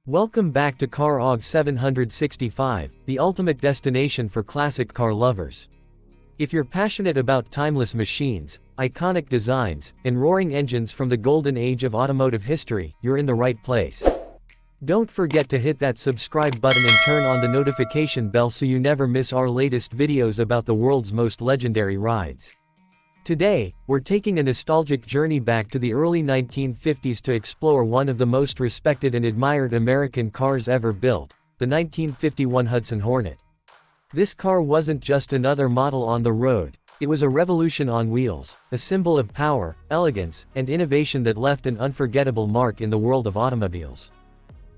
Welcome back to Car AUG 765, the ultimate destination for classic car lovers. If you're passionate about timeless machines, iconic designs, and roaring engines from the golden age of automotive history, you're in the right place. Don't forget to hit that subscribe button and turn on the notification bell so you never miss our latest videos about the world's most legendary rides. Today, we're taking a nostalgic journey back to the early 1950s to explore one of the most respected and admired American cars ever built, the 1951 Hudson Hornet. This car wasn't just another model on the road, it was a revolution on wheels, a symbol of power, elegance, and innovation that left an unforgettable mark in the world of automobiles.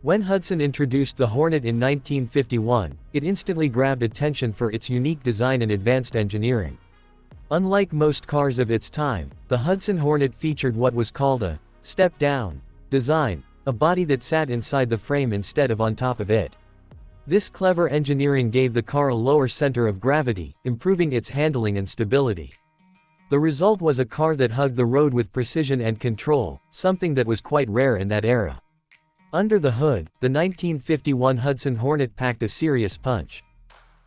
When Hudson introduced the Hornet in 1951, it instantly grabbed attention for its unique design and advanced engineering. Unlike most cars of its time, the Hudson Hornet featured what was called a step-down design, a body that sat inside the frame instead of on top of it. This clever engineering gave the car a lower center of gravity, improving its handling and stability. The result was a car that hugged the road with precision and control, something that was quite rare in that era. Under the hood, the 1951 Hudson Hornet packed a serious punch.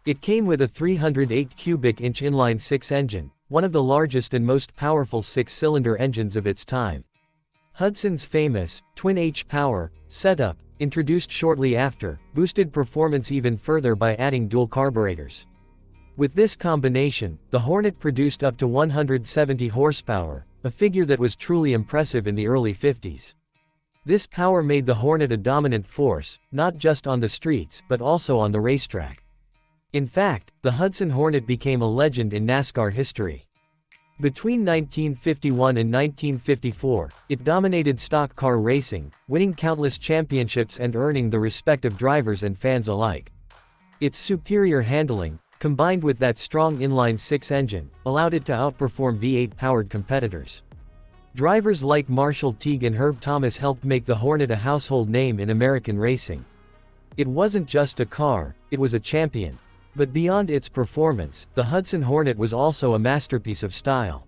It came with a 308 cubic inch inline-six engine, one of the largest and most powerful six-cylinder engines of its time. Hudson's famous twin-H power setup, introduced shortly after, boosted performance even further by adding dual carburetors. With this combination, the Hornet produced up to 170 horsepower, a figure that was truly impressive in the early 50s. This power made the Hornet a dominant force, not just on the streets but also on the racetrack. In fact, the Hudson Hornet became a legend in NASCAR history. Between 1951 and 1954, it dominated stock car racing, winning countless championships and earning the respect of drivers and fans alike. Its superior handling, combined with that strong inline-six engine, allowed it to outperform V8-powered competitors. Drivers like Marshall Teague and Herb Thomas helped make the Hornet a household name in American racing. It wasn't just a car, it was a champion. But beyond its performance, the Hudson Hornet was also a masterpiece of style.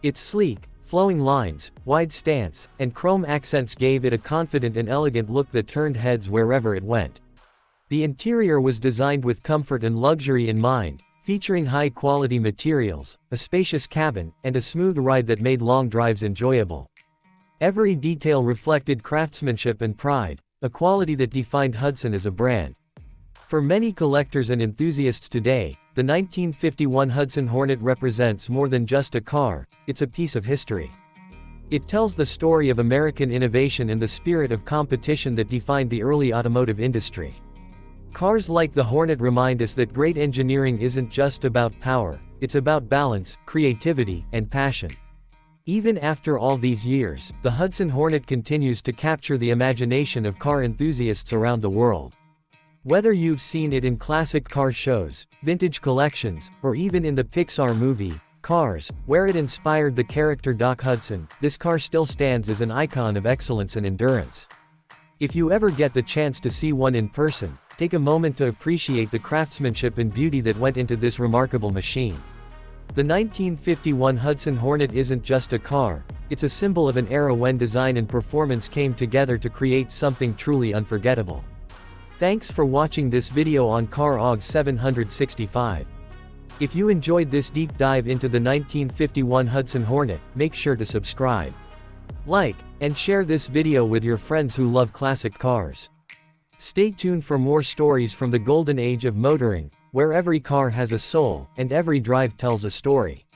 Its sleek, flowing lines, wide stance, and chrome accents gave it a confident and elegant look that turned heads wherever it went. The interior was designed with comfort and luxury in mind, featuring high-quality materials, a spacious cabin, and a smooth ride that made long drives enjoyable. Every detail reflected craftsmanship and pride, a quality that defined Hudson as a brand. For many collectors and enthusiasts today, the 1951 Hudson Hornet represents more than just a car, it's a piece of history. It tells the story of American innovation and the spirit of competition that defined the early automotive industry. Cars like the Hornet remind us that great engineering isn't just about power, it's about balance, creativity, and passion. Even after all these years, the Hudson Hornet continues to capture the imagination of car enthusiasts around the world. Whether you've seen it in classic car shows, vintage collections, or even in the Pixar movie, Cars, where it inspired the character Doc Hudson, this car still stands as an icon of excellence and endurance. If you ever get the chance to see one in person, take a moment to appreciate the craftsmanship and beauty that went into this remarkable machine. The 1951 Hudson Hornet isn't just a car, it's a symbol of an era when design and performance came together to create something truly unforgettable. Thanks for watching this video on Car AUG 765. If you enjoyed this deep dive into the 1951 Hudson Hornet, make sure to subscribe, like, and share this video with your friends who love classic cars. Stay tuned for more stories from the golden age of motoring, where every car has a soul, and every drive tells a story.